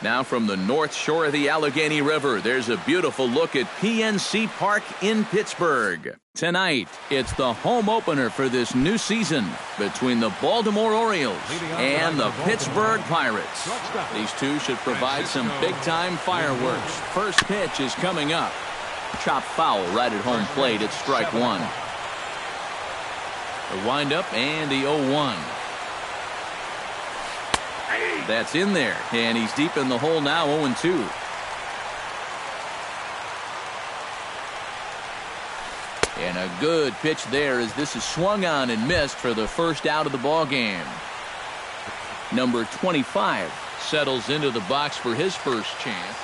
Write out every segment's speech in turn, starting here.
Now from the north shore of the Allegheny River, there's a beautiful look at PNC Park in Pittsburgh. Tonight, it's the home opener for this new season between the Baltimore Orioles and the Pittsburgh Pirates. These two should provide some big-time fireworks. First pitch is coming up. Chopped foul right at home plate. It's strike one. The windup and the 0-1. That's in there, and he's deep in the hole now, 0-2. And a good pitch there as this is swung on and missed for the first out of the ball game. Number 25 settles into the box for his first chance.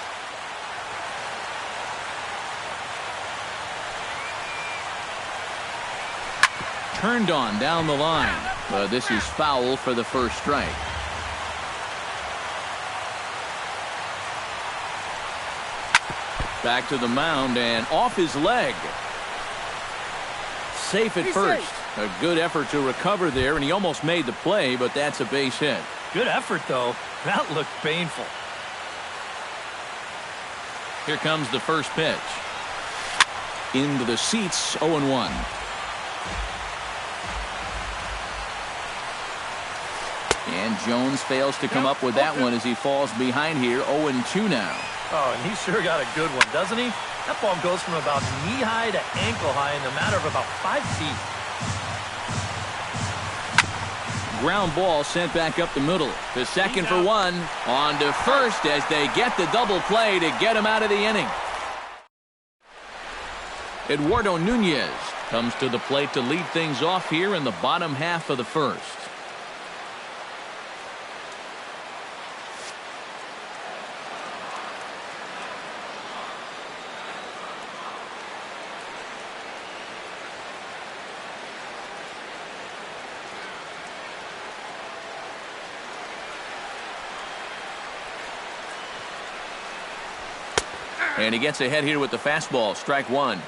Turned on down the line, but this is foul for the first strike. Back to the mound and off his leg. Safe at first. A good effort to recover there, and he almost made the play, but that's a base hit. Good effort, though. That looked painful. Here comes the first pitch. Into the seats, 0-1. And Jones fails to come up with that one as he falls behind here, 0-2 now. Oh, and he sure got a good one, doesn't he? That ball goes from about knee-high to ankle-high in a matter of about 5 feet. Ground ball sent back up the middle. To second for one. On to first as they get the double play to get him out of the inning. Eduardo Nunez comes to the plate to lead things off here in the bottom half of the first. And he gets ahead here with the fastball. Strike one.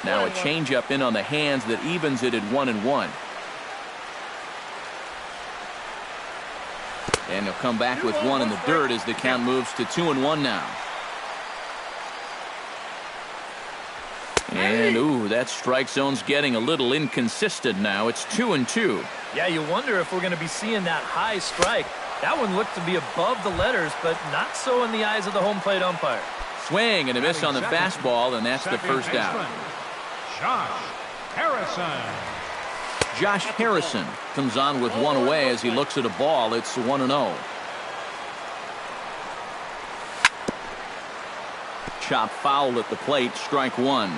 Now a changeup in on the hands that evens it at 1-1. And he'll come back with one in the dirt as the count moves to 2-1 now. And, ooh, that strike zone's getting a little inconsistent now. It's 2-2. Yeah, you wonder if we're going to be seeing that high strike. That one looked to be above the letters, but not so in the eyes of the home plate umpire. Swing and a miss on the fastball, and that's the first out. Josh Harrison. Josh Harrison comes on with one away as he looks at a ball. It's 1-0. Chop foul at the plate, strike one.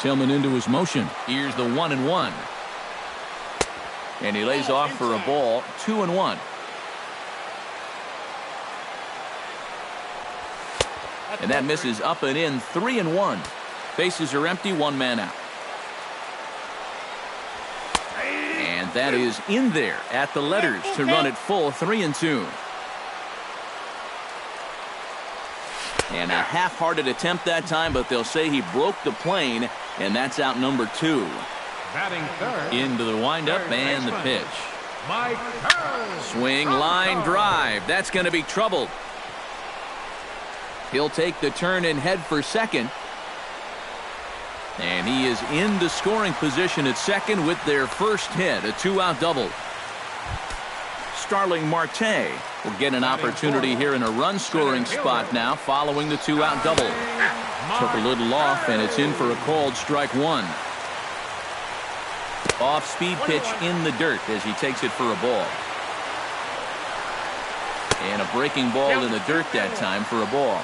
Tillman into his motion. Here's the 1-1. And he lays off for a ball, 2-1. And that misses up and in, 3-1. Bases are empty, one man out. And that is in there at the letters to run it full, 3-2. And a half-hearted attempt that time, but they'll say he broke the plane, and that's out number 2. Batting third. Into the windup and the pitch. Mike Swing, line drive. That's going to be trouble. He'll take the turn and head for second. And he is into scoring position at second with their first hit, a 2-out double. Starling Marte will get an opportunity here in a run-scoring spot now following the 2-out double. Took a little off, and it's in for a called strike one. Off-speed pitch in the dirt as he takes it for a ball. And a breaking ball in the dirt that time for a ball.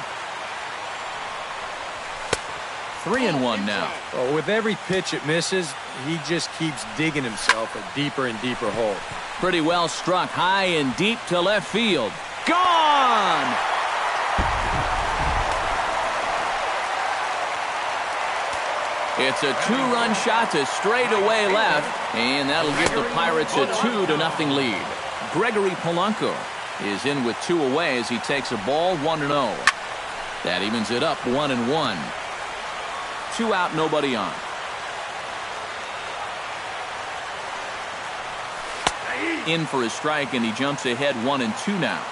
3-1 now. Well, with every pitch it misses, he just keeps digging himself a deeper and deeper hole. Pretty well struck high and deep to left field. Gone! It's a 2-run shot to straightaway left, and that'll give the Pirates a 2-0 lead. Gregory Polanco is in with 2 away as he takes a ball, 1-0. That evens it up, 1-1. 2 out, nobody on. in for a strike, and he jumps ahead 1-2 now.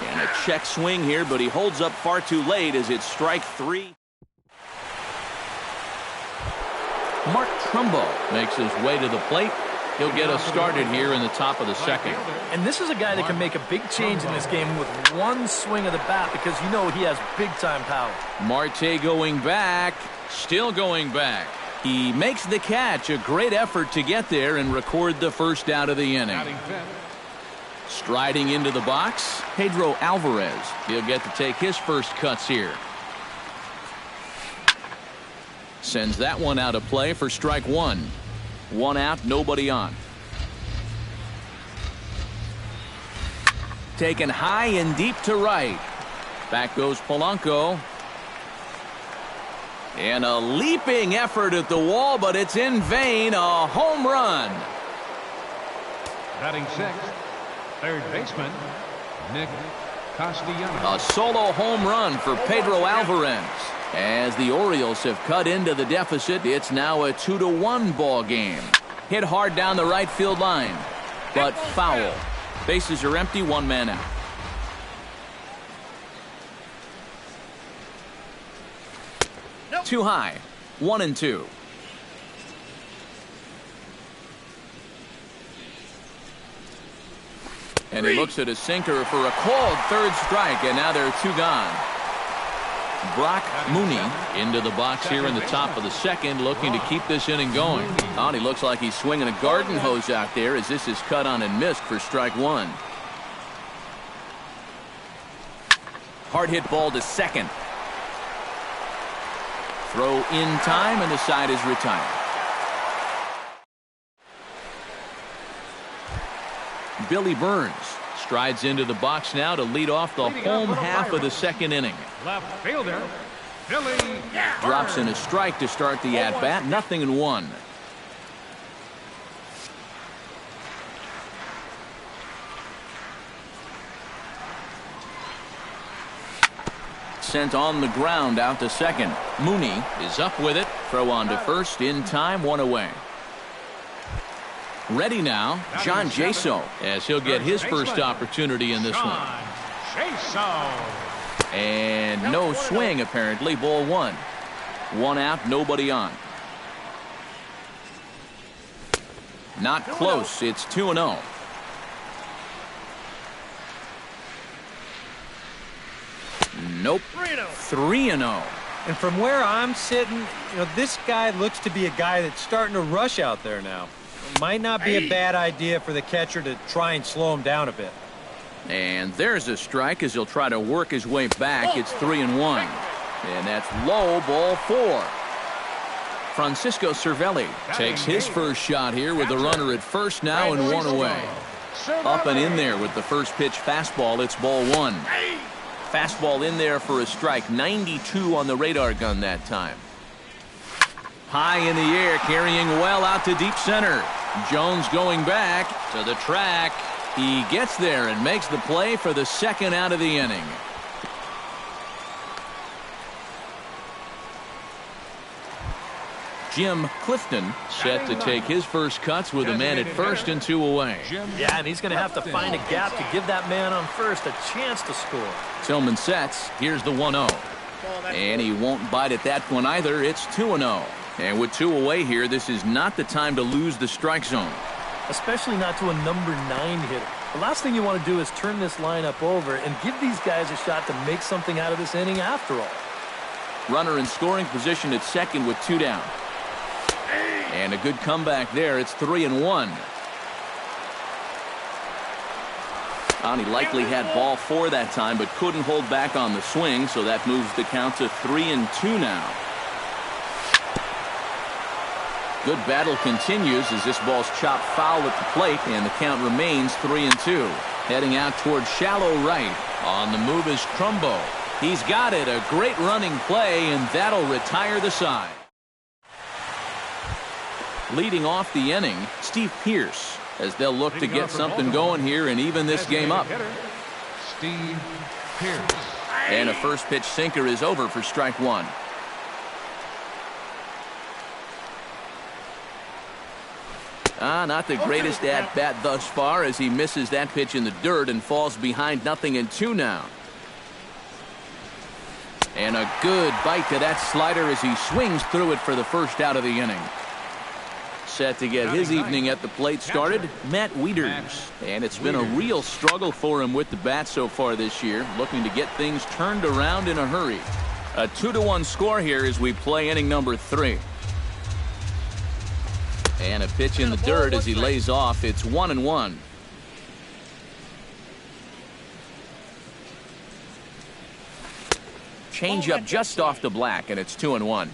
And a check swing here, but he holds up far too late as it's strike 3. Mark Trumbo makes his way to the plate. He'll get us started here in the top of the second. And this is a guy that can make a big change in this game with one swing of the bat because you know he has big-time power. Marte going back, still going back. He makes the catch, a great effort to get there and record the first out of the inning. Striding into the box, Pedro Alvarez. He'll get to take his first cuts here. Sends that one out of play for strike 1. 1 out, nobody on. Taken high and deep to right. Back goes Polanco. And a leaping effort at the wall, but it's in vain. A home run. Batting sixth, third baseman, Nick Castellanos. A solo home run for Pedro Alvarez. As the Orioles have cut into the deficit, it's now a 2-1 ball game. Hit hard down the right field line, but foul. Bases are empty, 1 man out. Too high, 1-2. And he looks at a sinker for a called third strike, and now there are 2 gone. Brock Mooney into the box here in the top of the second, looking to keep this inning going. Oh, he looks like he's swinging a garden hose out there as this is cut on and missed for strike 1. Hard hit ball to second. Throw in time, and the side is retired. Billy Burns strides into the box now to lead off the home half of the second inning. Left fielder, Billy. Drops in a strike to start the at-bat. 0-1. Sent on the ground out to second. Mooney is up with it. Throw on to first in time. 1 away. Ready now, John Jaso, as he'll get his first opportunity in this one. And no swing, apparently. Ball 1. 1 out, nobody on. Not close. It's 2-0. Nope. 3-0. And from where I'm sitting, this guy looks to be a guy that's starting to rush out there now. It might not be a bad idea for the catcher to try and slow him down a bit. And there's a strike as he'll try to work his way back. It's 3-1. And that's low, ball 4. Francisco Cervelli takes his first shot here with the runner at first now and 1 away. Up and in there with the first pitch fastball. It's ball 1. Fastball in there for a strike. 92 on the radar gun that time. High in the air, carrying well out to deep center. Jones going back to the track. He gets there and makes the play for the second out of the inning. Jim Clifton set to take his first cuts with a man at first and 2 away. Yeah, and he's going to have to find a gap to give that man on first a chance to score. Tillman sets. Here's the 1-0. And he won't bite at that one either. It's 2-0. And with 2 away here, this is not the time to lose the strike zone. Especially not to a number 9 hitter. The last thing you want to do is turn this lineup over and give these guys a shot to make something out of this inning after all. Runner in scoring position at second with 2 down. And a good comeback there. It's 3-1. And he likely had ball 4 that time, but couldn't hold back on the swing, so that moves the count to 3-2 now. Good battle continues as this ball's chopped foul at the plate, and the count remains 3-2. Heading out towards shallow right. On the move is Trumbo. He's got it. A great running play, and that'll retire the side. Leading off the inning, Steve Pearce, as they'll look to get something going here and even this game up. Steve Pearce. And a first pitch sinker is over for strike 1. Not the greatest at-bat thus far as he misses that pitch in the dirt and falls behind 0-2 now. And a good bite to that slider as he swings through it for the first out of the inning. Set to get his evening at the plate started, Matt Wieters. And it's been a real struggle for him with the bat so far this year, looking to get things turned around in a hurry. A 2-1 score here as we play inning number 3. And a pitch in the dirt as he lays off. It's 1-1. Change up just off the black, and it's 2-1.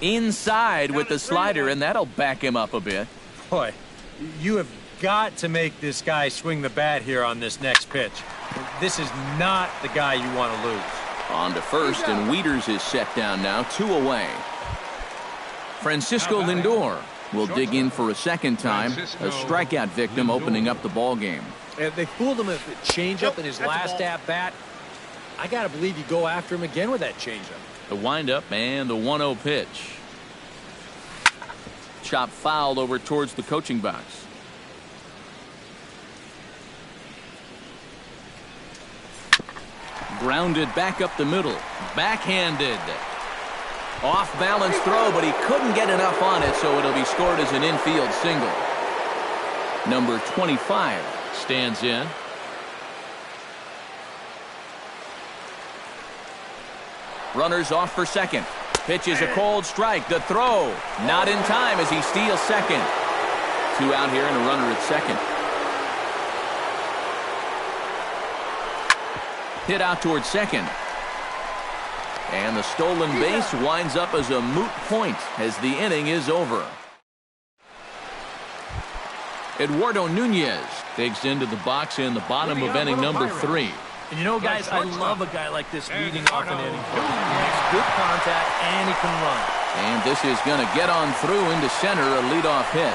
Inside with the slider, and that'll back him up a bit. Boy, you have got to make this guy swing the bat here on this next pitch. This is not the guy you want to lose. On to first, and Wieters is set down now, 2 away. Francisco Lindor will dig in for a second time. A strikeout victim opening up the ball game. They fooled him with a changeup in his last at-bat. I got to believe you go after him again with that changeup. The windup and the 1-0 pitch. Chop fouled over towards the coaching box. Grounded back up the middle. Backhanded. Off balance throw, but he couldn't get enough on it, so it'll be scored as an infield single. Number 25 stands in. Runners off for second. Pitch is a cold strike. The throw not in time as he steals second. 2 out here and a runner at second. Hit out towards second. And the stolen base winds up as a moot point as the inning is over. Eduardo Nunez digs into the box in the bottom of inning number 3. And you know, guys, I love a guy like this leading off an inning. He makes good contact and he can run. And this is going to get on through into center, a leadoff hit.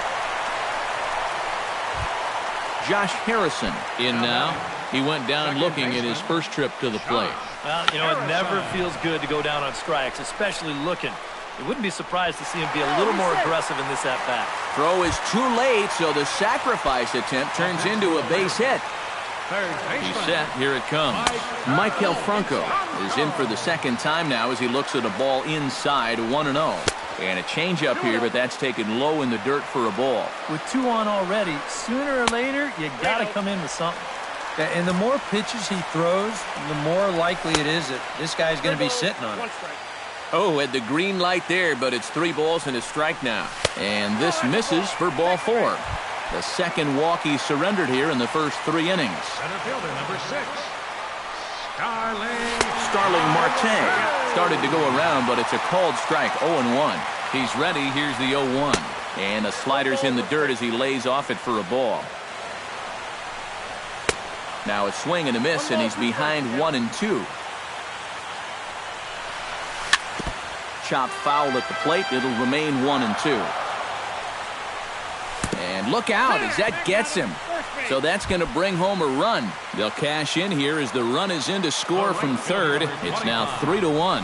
Josh Harrison in now. He went down looking at his first trip to the plate. Well, you know, it never feels good to go down on strikes, especially looking. You wouldn't be surprised to see him be a little more aggressive in this at-bat. Throw is too late, so the sacrifice attempt turns into a base hit. He's set. Here it comes. Maikel Franco is in for the second time now as he looks at a ball inside, 1-0. And a changeup here, but that's taken low in the dirt for a ball. With 2 on already, sooner or later, you got to come in with something. And the more pitches he throws, the more likely it is that this guy's going to be sitting on it. Oh, had the green light there, but it's 3 balls and a strike now. And this misses for ball 4. The second walk he surrendered here in the first 3 innings. Center fielder number 6, Starling Marte started to go around, but it's a called strike, 0-1. He's ready. Here's the 0-1. And the slider's in the dirt as he lays off it for a ball. Now a swing and a miss, and he's behind 1-2. Chop foul at the plate. It'll remain 1-2. And look out as that gets him. So that's going to bring home a run. They'll cash in here as the run is in to score from third. It's now 3-1.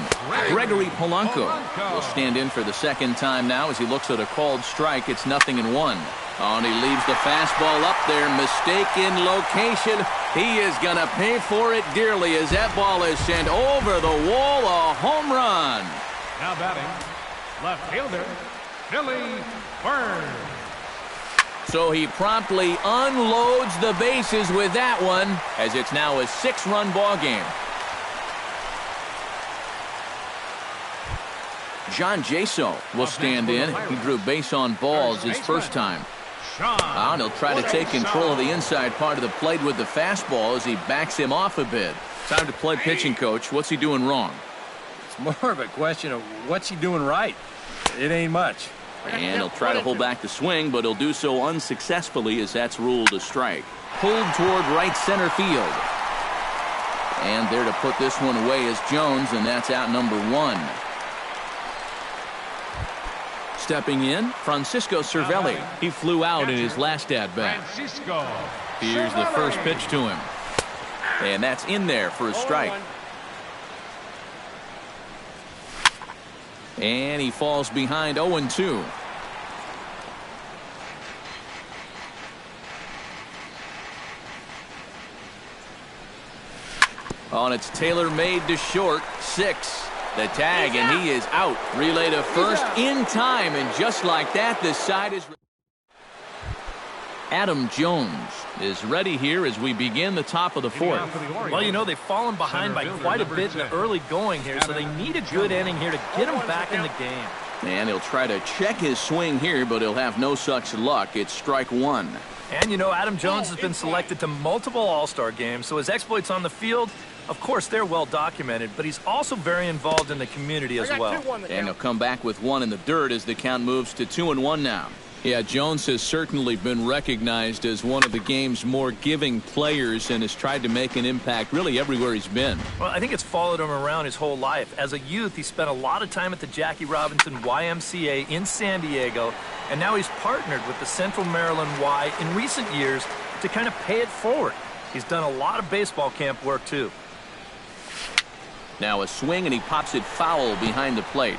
Gregory Polanco will stand in for the second time now as he looks at a called strike. It's 0-1. Oh, and he leaves the fastball up there. Mistake in location. He is going to pay for it dearly as that ball is sent over the wall. A home run. Now batting, left fielder, Billy Burns. So he promptly unloads the bases with that one as it's now a 6-run ball game. John Jaso will stand in. He drew base on balls his first time. And he'll try to take control of the inside part of the plate with the fastball as he backs him off a bit. Time to play pitching coach. What's he doing wrong? It's more of a question of what's he doing right. It ain't much. And he'll try to hold back the swing, but he'll do so unsuccessfully as that's ruled a strike. Pulled toward right center field. And there to put this one away is Jones, and that's out number 1. Stepping in, Francisco Cervelli. He flew out in his last at-bat. Here's the first pitch to him. And that's in there for a strike. And he falls behind 0-2. Oh, and it's tailor-made to short. 6. The tag, and he is out. Relay to first in time, and just like that, the side is... Adam Jones is ready here as we begin the top of the 4th. Well, you know, they've fallen behind by quite a bit in the early going here, so they need a good inning here to get them back in the game. And he'll try to check his swing here, but he'll have no such luck. It's strike 1. And, you know, Adam Jones has been selected to multiple All-Star games, so his exploits on the field, of course, they're well documented, but he's also very involved in the community as well. And he'll come back with 1 in the dirt as the count moves to 2-1 now. Yeah, Jones has certainly been recognized as one of the game's more giving players and has tried to make an impact really everywhere he's been. Well, I think it's followed him around his whole life. As a youth, he spent a lot of time at the Jackie Robinson YMCA in San Diego, and now he's partnered with the Central Maryland Y in recent years to kind of pay it forward. He's done a lot of baseball camp work, too. Now a swing, and he pops it foul behind the plate.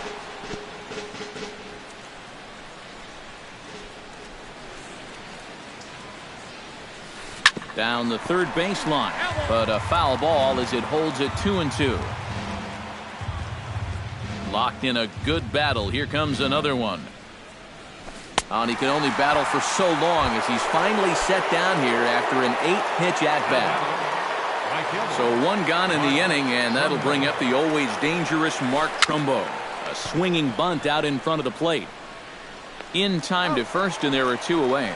Down the third baseline, but a foul ball as it holds it 2-2. Locked in a good battle. Here comes another one. And he can only battle for so long as he's finally set down here after an 8-pitch at-bat. So 1 gone in the inning, and that'll bring up the always dangerous Mark Trumbo. A swinging bunt out in front of the plate. In time to first, and there are 2 away.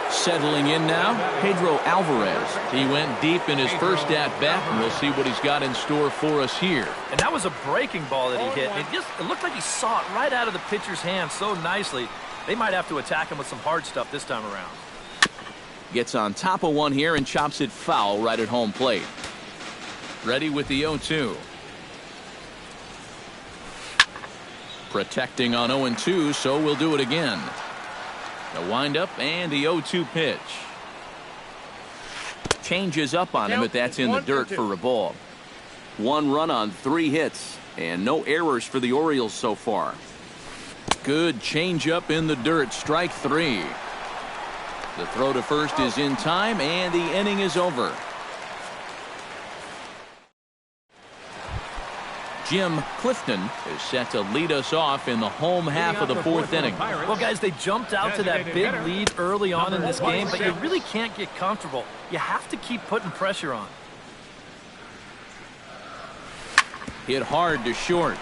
Settling in now, Pedro Alvarez. He went deep in his first at-bat, and we'll see what he's got in store for us here. And that was a breaking ball that he hit. It looked like he saw it right out of the pitcher's hand so nicely. They might have to attack him with some hard stuff this time around. Gets on top of 1 here and chops it foul right at home plate. Ready with the 0-2. Protecting on 0-2, so we'll do it again. The windup and the 0-2 pitch. Changes up on him, but that's in the dirt for a ball. 1 run on 3 hits, and no errors for the Orioles so far. Good changeup in the dirt, strike 3. The throw to first is in time, and the inning is over. Jim Clifton is set to lead us off in the home half of the 4th inning. Well, guys, they jumped out to that big lead early on in this game, but you really can't get comfortable. You have to keep putting pressure on. Hit hard to short.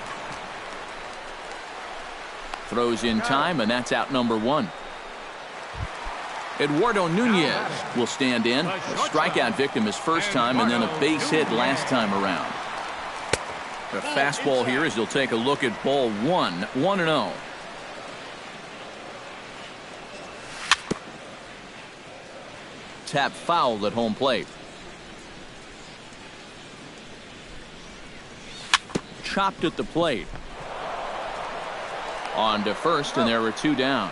Throws in time, and that's out number 1. Eduardo Nunez will stand in. A strikeout victim his first time, and then a base hit last time around. The fastball here as he'll take a look at ball 1, 1-0. Tap foul at home plate. Chopped at the plate. On to first, and there are 2 down.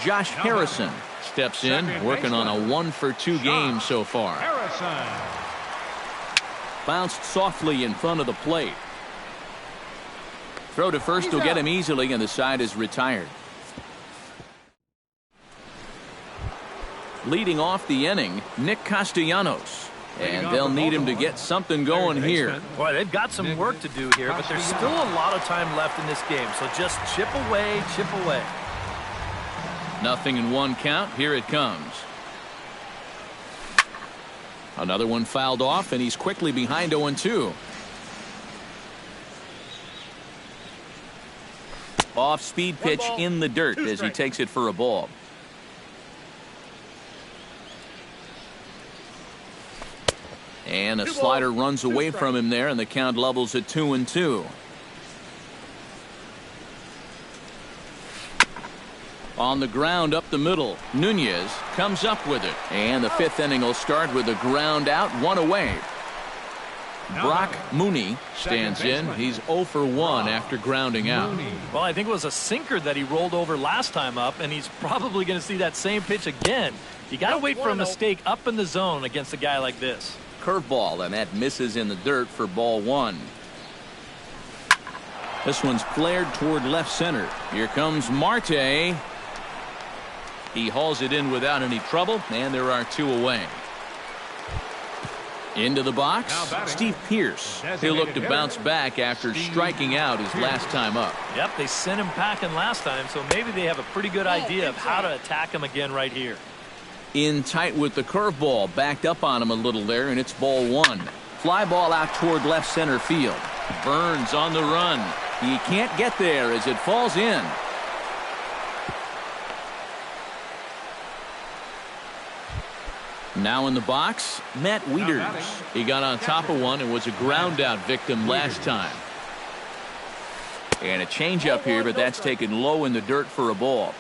Josh Harrison steps in, working on a 1-for-2 game so far. Bounced softly in front of the plate. Throw to first will get him easily, and the side is retired. Leading off the inning, Nick Castellanos. And they'll need him to get something going here. Boy, they've got some work to do here, but there's still a lot of time left in this game, so just chip away, chip away. Nothing in 1 count. Here it comes. Another one fouled off, and he's quickly behind 0-2. Off-speed pitch in the dirt as he takes it for a ball. And a slider runs away from him there, and the count levels at 2-2. On the ground up the middle, Nunez comes up with it, and the 5th inning will start with a ground out, 1 away. Brock Mooney stands in. He's 0 for 1 after grounding out. Well, I think it was a sinker that he rolled over last time up, and he's probably going to see that same pitch again. You got to wait for a mistake up in the zone against a guy like this. curveball, and that misses in the dirt for ball one. This one's flared toward left center. Here comes Marte. He hauls it in without any trouble, and there are two away. Into the box, Steve Pearce. He'll look to bounce back after striking out his last time up. Yep, they sent him packing last time, so maybe they have a pretty good idea of how to attack him again right here. In tight with the curveball, backed up on him a little there, and it's ball one. Fly ball out toward left center field. Burns on the run. He can't get there as it falls in. Now in the box, Matt Wieters. He got on top of one and was a ground out victim last time. And a changeup here, but that's taken low in the dirt for a ball.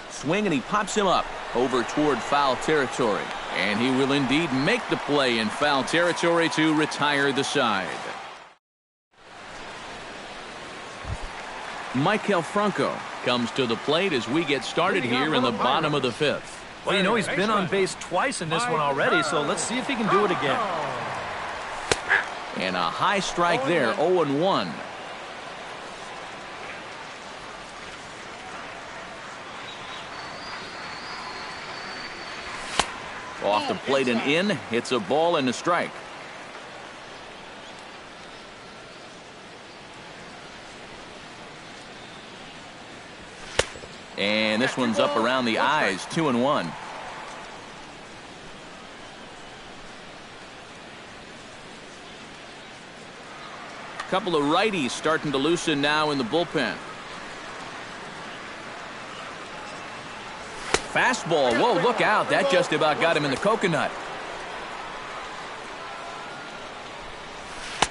Swing, and he pops him up over toward foul territory. And he will indeed make the play in foul territory to retire the side. Michael Franco comes to the plate as we get started here in the bottom of the fifth. Well, you know, he's been on base twice in this one already, so let's see if he can do it again. And a high strike there, 0-1. Off the plate and in. It's a ball and a strike. And this one's up around the eyes, 2-1. Couple of righties starting to loosen now in the bullpen. Fastball. Whoa, look out. That just about got him in the coconut.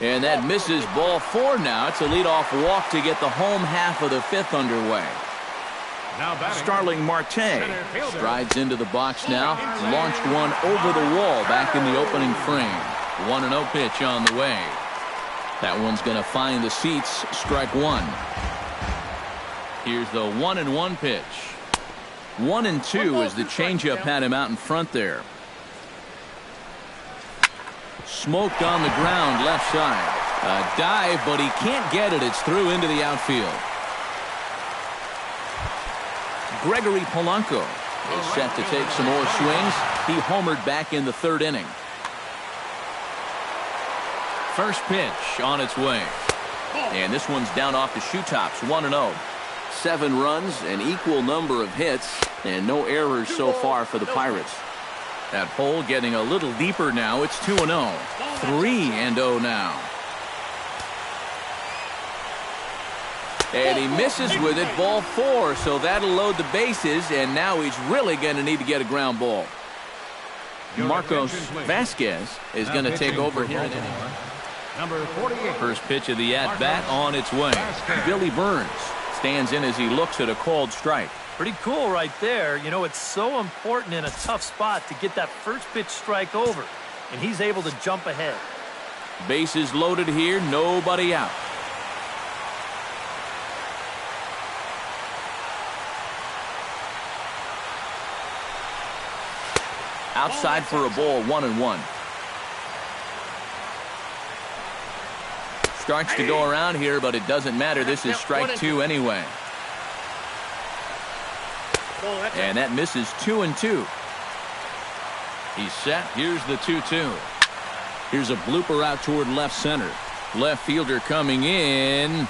And that misses ball four now. It's a leadoff walk to get the home half of the fifth underway. Starling Marte strides into the box now. Launched one over the wall back in the opening frame. 1-0 pitch on the way. That one's going to find the seats. Strike one. Here's the 1-1 pitch. 1-2 as the changeup had him out in front there. Smoked on the ground left side. A dive, but he can't get it. It's through into the outfield. Gregory Polanco is set to take some more swings. He homered back in the third inning. First pitch on its way. And this one's down off the shoe tops, 1-0. 7 runs, an equal number of hits, and no errors so far for the Pirates. That hole getting a little deeper now. It's 2-0. 3-0 now. And he misses with it, ball 4, so that'll load the bases, and now he's really going to need to get a ground ball. Marcos Vasquez is going to take over here. Number 48. First pitch of the at-bat on its way. Billy Burns stands in as he looks at a called strike. Pretty cool right there. You know, it's so important in a tough spot to get that first pitch strike over, and he's able to jump ahead. Bases loaded here, nobody out. Outside for a ball, 1-1. Starts to go around here, but it doesn't matter. This is strike 2 anyway. And that misses 2-2. He's set. Here's the 2-2. Here's a blooper out toward left center. Left fielder coming in.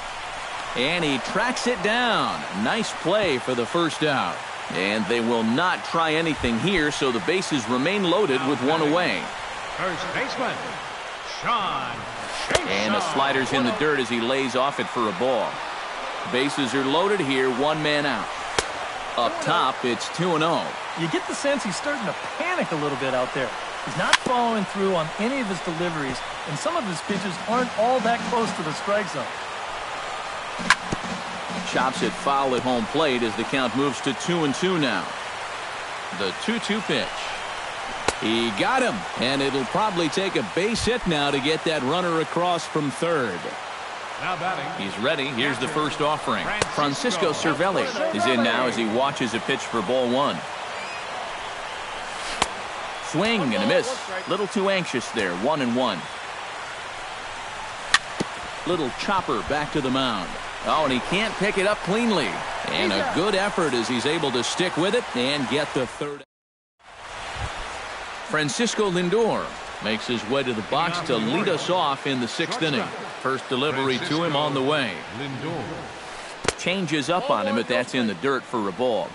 And he tracks it down. Nice play for the first out. And they will not try anything here, so the bases remain loaded with one away. First baseman, Sean. And the slider's in the dirt as he lays off it for a ball. Bases are loaded here, one man out. Up top, it's 2-0. You get the sense he's starting to panic a little bit out there. He's not following through on any of his deliveries, and some of his pitches aren't all that close to the strike zone. Chops it foul at home plate as the count moves to 2-2 now. The 2-2 pitch. He got him, and it'll probably take a base hit now to get that runner across from third. Now batting. He's ready. Here's the first offering. Francisco Cervelli is in now as he watches a pitch for ball 1. Swing and a miss. Little too anxious there. 1-1. Little chopper back to the mound. Oh, and he can't pick it up cleanly. And a good effort as he's able to stick with it and get the third. Francisco Lindor makes his way to the box to lead us off in the 6th inning. First delivery to him on the way. Changes up on him, but that's in the dirt for a ball.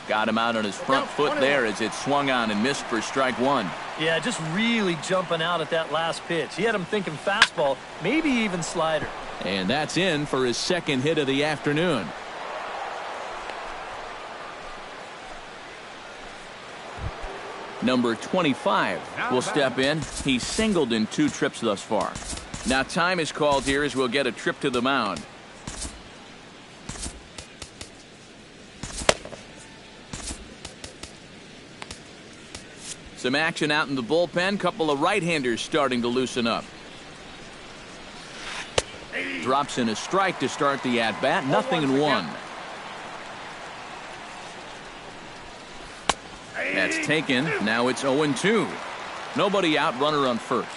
Got him out on his front foot there as it swung on and missed for strike 1. Yeah, just really jumping out at that last pitch. He had him thinking fastball, maybe even slider. And that's in for his second hit of the afternoon. Number 25 will step in. He's singled in 2 trips thus far. Now time is called here as we'll get a trip to the mound. Some action out in the bullpen. Couple of right-handers starting to loosen up. Drops in a strike to start the at-bat. 0-1. That's taken. Now it's 0-2. Nobody out. Runner on first.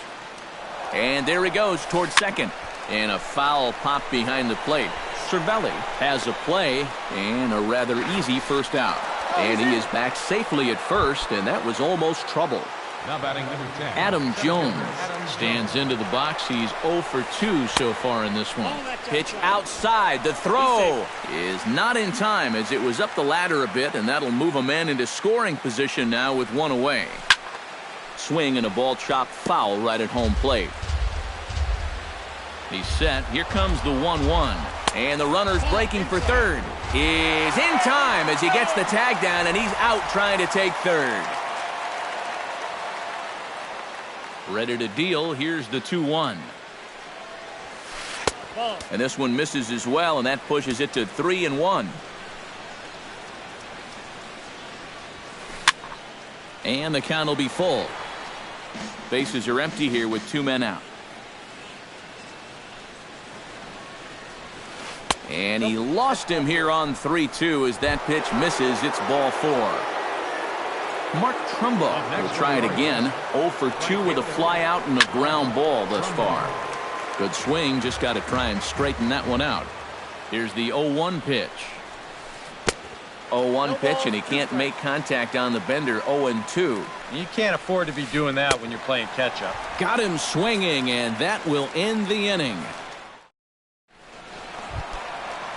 And there he goes towards second. And a foul pop behind the plate. Cervelli has a play and a rather easy first out. And he is back safely at first, and that was almost trouble. Now batting number 10. Adam Jones stands into the box. He's 0 for 2 so far in this one. Pitch outside. The throw is not in time as it was up the ladder a bit, and that'll move a man into scoring position now with 1 away. Swing and a ball chopped foul right at home plate. He's set. Here comes the 1-1. And the runner's breaking for third. Is in time as he gets the tag down, and he's out trying to take third. Ready to deal. Here's the 2-1. And this one misses as well, and that pushes it to 3-1. And the count will be full. Bases are empty here with 2 men out. And he lost him here on 3-2 as that pitch misses. It's ball 4. Mark Trumbo will try it again. 0 for 2 with a fly out and a ground ball thus far. Good swing. Just got to try and straighten that one out. Here's the 0-1 pitch. 0-1 pitch, and he can't make contact on the bender. 0-2. You can't afford to be doing that when you're playing catch-up. Got him swinging, and that will end the inning.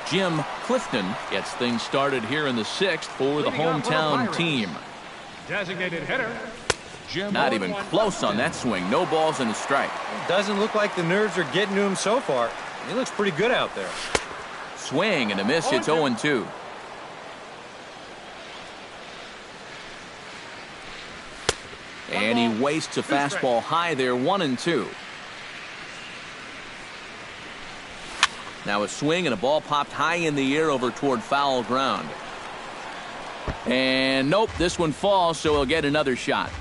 Jim Clifton gets things started here in the 6th for the hometown team. Designated hitter, Jim. Not even close on that swing. No balls and a strike. Doesn't look like the nerves are getting to him so far. He looks pretty good out there. Swing and a miss. It's 0-2. And he wastes a fastball high there. 1-2. Now a swing and a ball popped high in the air over toward foul ground. And nope, this one falls, so he'll get another shot.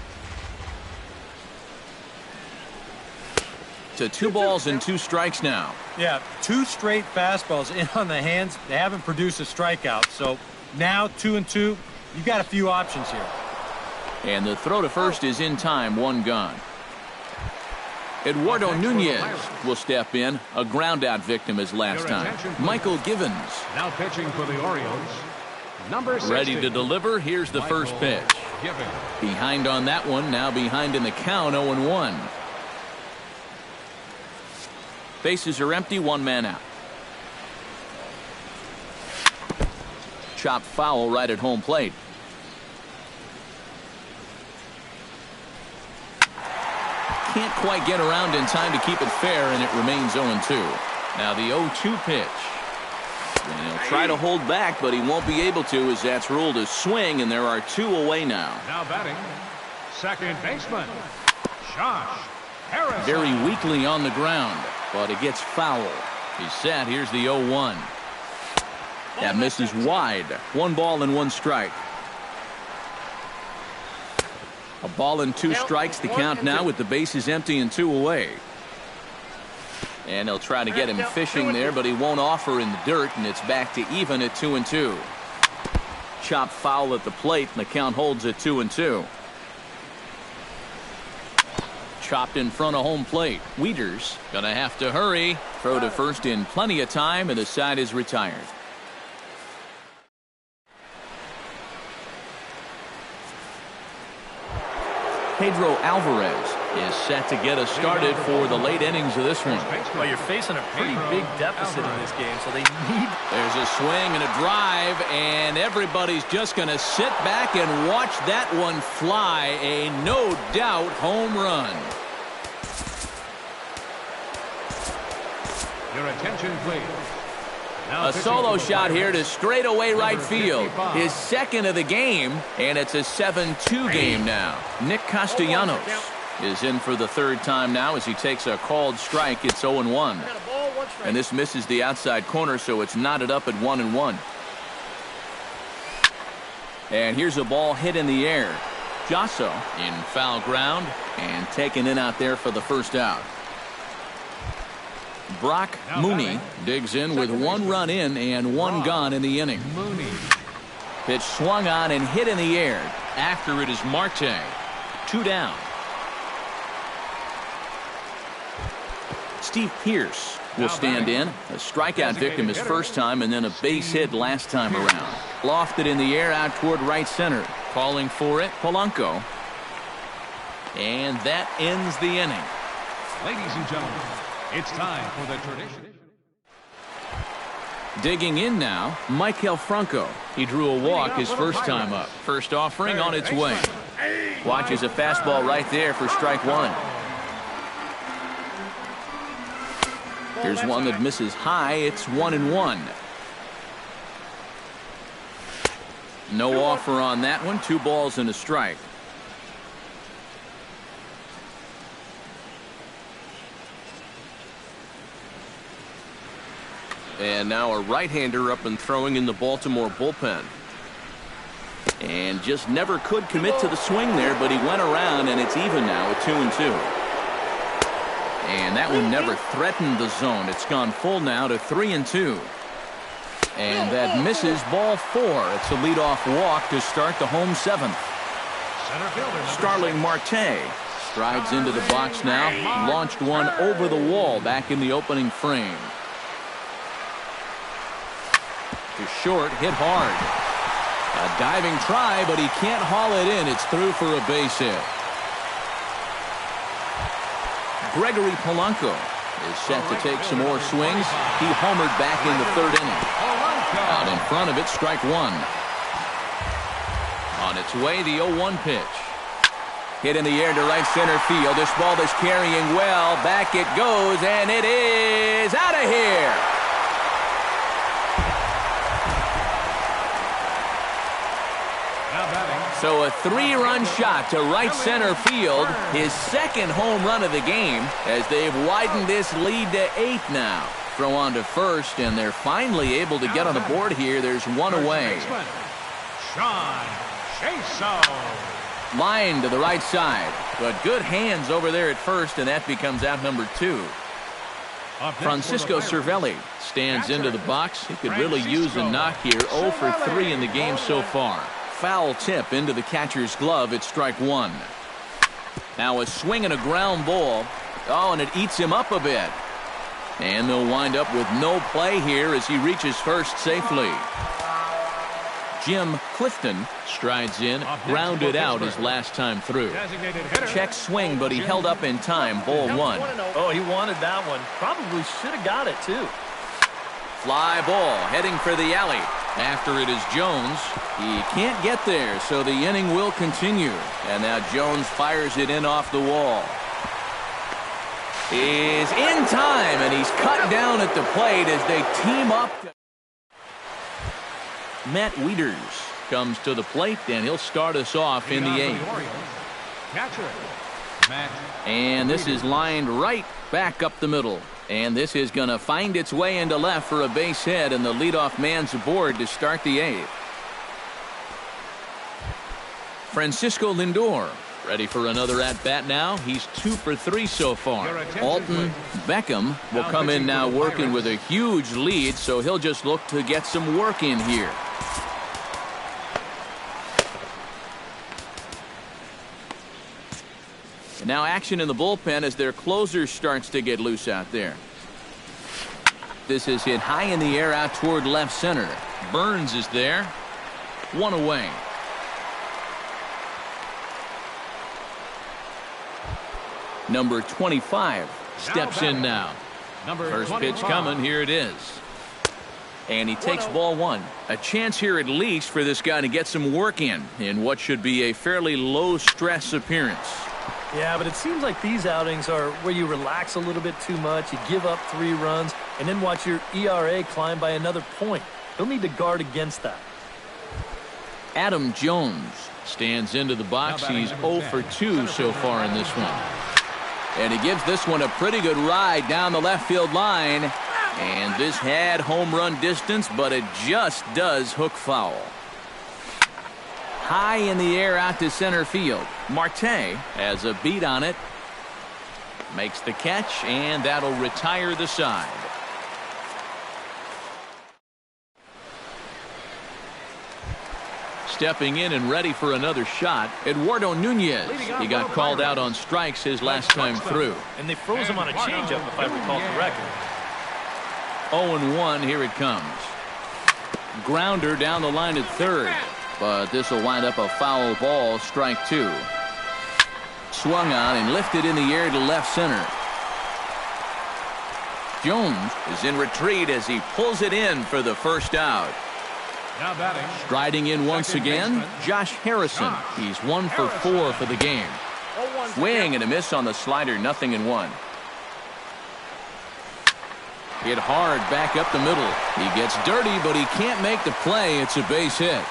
To 2 balls and 2 strikes now. Yeah, 2 straight fastballs in on the hands. They haven't produced a strikeout. So now 2-2. You've got a few options here. And the throw to first is in time. 1 gone. Eduardo Nunez will step in. A ground out victim as last time. Michael Givens. Now pitching for the Orioles. Number 60. Ready to deliver. Here's the first pitch. Behind on that one. Now behind in the count. 0-1. Bases are empty. 1 man out. Chopped foul right at home plate. Can't quite get around in time to keep it fair, and it remains 0-2. Now the 0-2 pitch. And he'll try to hold back, but he won't be able to as that's ruled a swing, and there are 2 away now. Now batting, second baseman, Josh Harrison. Very weakly on the ground, but it gets foul. He's set. Here's the 0-1. That misses wide. 1 ball and 1 strike. A ball and 2 strikes. The count now with the bases empty and 2 away. And they'll try to get him fishing there, but he won't offer in the dirt, and it's back to even at 2-2. Chop foul at the plate, and the count holds at 2-2. Chopped in front of home plate. Wieters gonna have to hurry. Throw to first in plenty of time, and the side is retired. Pedro Alvarez is set to get us started for the late innings of this one. Well, you're facing a pretty big deficit in this game, so they need... There's a swing and a drive, and everybody's just going to sit back and watch that one fly. A no-doubt home run. Your attention, please. A solo shot here to straightaway right field. His second of the game, and it's a 7-2 game now. Nick Castellanos is in for the third time now as he takes a called strike. It's 0-1. And this misses the outside corner, so it's knotted up at 1-1. And here's a ball hit in the air. Josso in foul ground and taken in out there for the first out. Brock Mooney digs in with one run in and one gone in the inning. Pitch swung on and hit in the air. After it is Marte. 2 down. Steve Pearce will stand in. A strikeout victim his first time, and then a base hit last time around. Lofted in the air out toward right center. Calling for it, Polanco. And that ends the inning. Ladies and gentlemen, it's time for the tradition. Digging in now, Maikel Franco. He drew a walk his first time up. First offering on its way. Watches a fastball right there for strike one. Here's one that misses high. It's 1-1. No offer on that one. 2 balls and a strike. And now a right-hander up and throwing in the Baltimore bullpen. And just never could commit to the swing there, but he went around, and it's even now at 2-2. And that one never threatened the zone. It's gone full now to 3-2. And that misses ball 4. It's a leadoff walk to start the home 7th. Starling Marte strides into the box now. Launched one over the wall back in the opening frame. To short, hit hard. A diving try, but he can't haul it in. It's through for a base hit. Gregory Polanco is set to take some more swings. He homered back in the 3rd inning. Out in front of it, strike one. On its way, the 0-1 pitch. Hit in the air to right center field. This ball is carrying well. Back it goes, and it is out of here. So a 3-run shot to right center field. His second home run of the game as they've widened this lead to 8 now. Throw on to first, and they're finally able to get on the board here. There's one away. Line to the right side, but good hands over there at first, and that becomes out number 2. Francisco Cervelli stands into the box. He could really use a knock here. 0 for 3 in the game so far. Foul tip into the catcher's glove. It's strike one. Now a swing and a ground ball. Oh, and it eats him up a bit. And they'll wind up with no play here as he reaches first safely. Jim Clifton strides in, grounded out his last time through. Check swing, but he held up in time. Ball 1. Oh, he wanted that one. Probably should have got it, too. Fly ball heading for the alley. After it is Jones. He can't get there, so the inning will continue. And now Jones fires it in off the wall. Is in time, and he's cut down at the plate as they team up. Matt Wieters comes to the plate, and he'll start us off in the 8th. And this is lined right back up the middle. And this is going to find its way into left for a base hit, and the leadoff man's aboard to start the 8th. Francisco Lindor Ready for another at-bat now. He's 2 for 3 so far. Alton Beckham will come in now working with a huge lead, so he'll just look to get some work in here. And now action in the bullpen as their closer starts to get loose out there. This is hit high in the air out toward left center. Burns is there. 1 away. Number 25 steps in now. First pitch coming. Here it is. And he takes ball 1. A chance here at least for this guy to get some work in what should be a fairly low-stress appearance. Yeah, but it seems like these outings are where you relax a little bit too much. You give up 3 runs and then watch your ERA climb by another point. He'll need to guard against that. Adam Jones stands into the box. He's 0 for 2 so far in this one. And he gives this one a pretty good ride down the left field line. And this had home run distance, but it just does hook foul. High in the air out to center field. Marte has a beat on it. Makes the catch, and that'll retire the side. Stepping in and ready for another shot, Eduardo Nunez. He got called out on strikes his last time through. And they froze him on a changeup, if I recall correctly. 0-1, here it comes. Grounder down the line at third, but this will wind up a foul ball, strike 2. Swung on and lifted in the air to left center. Jones is in retreat as he pulls it in for the first out. Now batting. Striding in once again, Josh Harrison. He's 1 for 4 for the game. Swing and a miss on the slider, 0-1. Hit hard back up the middle. He gets dirty, but he can't make the play. It's a base hit.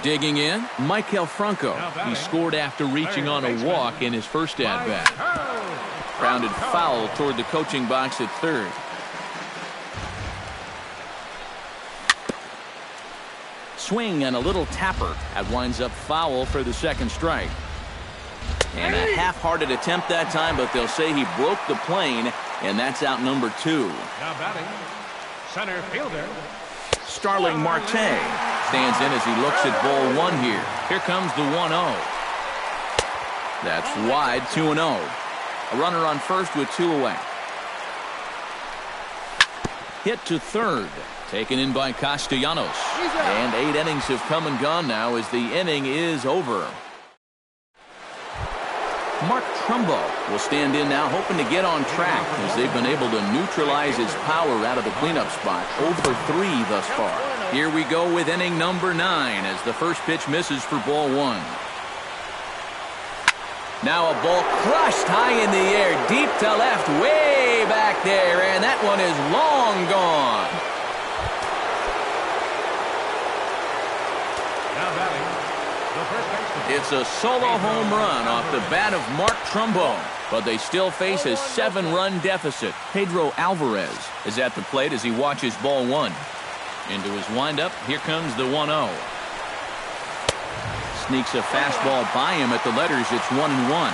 Digging in, Maikel Franco. He scored after reaching on a walk in his first at-bat. Grounded foul toward the coaching box at third. Swing and a little tapper. That winds up foul for the second strike. And a half-hearted attempt that time, but they'll say he broke the plane, and that's out number 2. Now batting. Center fielder. Starling Marte stands in as he looks at ball 1 here. Here comes the 1-0. That's wide, 2-0. A runner on first with 2 away. Hit to third. Taken in by Castellanos. And 8 innings have come and gone now as the inning is over. Mark Trumbo will stand in now, hoping to get on track as they've been able to neutralize his power out of the cleanup spot. 0 for 3 thus far. Here we go with inning number 9 as the first pitch misses for ball 1. Now a ball crushed high in the air, deep to left, way back there, and that one is long gone. It's a solo home run off the bat of Mark Trumbo, but they still face a 7-run deficit. Pedro Alvarez is at the plate as he watches ball 1. Into his windup, here comes the 1-0. Sneaks a fastball by him at the letters. It's 1-1.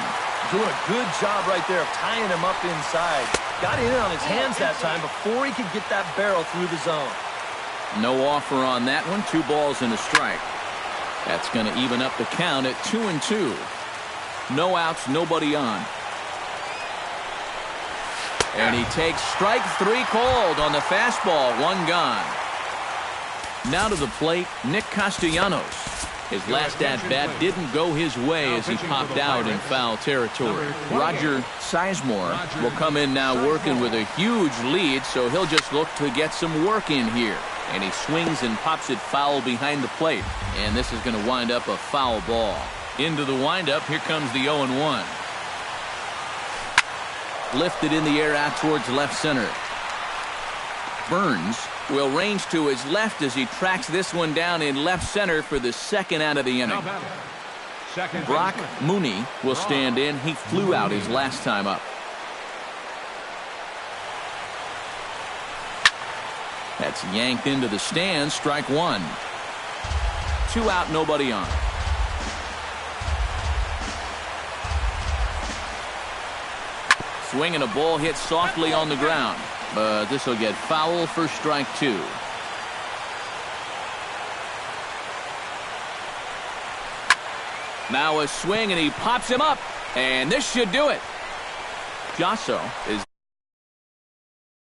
Doing a good job right there of tying him up inside. Got it in on his hands that time before he could get that barrel through the zone. No offer on that one. 2 balls and a strike. That's going to even up the count at 2-2. No outs, nobody on. And he takes strike 3 called on the fastball. 1 gone. Now to the plate, Nick Castellanos. His last at-bat didn't go his way as he popped out in foul territory. Roger Sizemore will come in now working with a huge lead, so he'll just look to get some work in here. And he swings and pops it foul behind the plate. And this is going to wind up a foul ball. Into the windup, here comes the 0-1. Lifted in the air out towards left center. Burns will range to his left as he tracks this one down in left center for the second out of the inning. Brock Mooney will stand in. He flew out his last time up. That's yanked into the stands. Strike 1. 2 out, nobody on. Swing and a ball hit softly on the ground, but this will get foul for strike 2. Now a swing, and he pops him up, and this should do it. Jasso is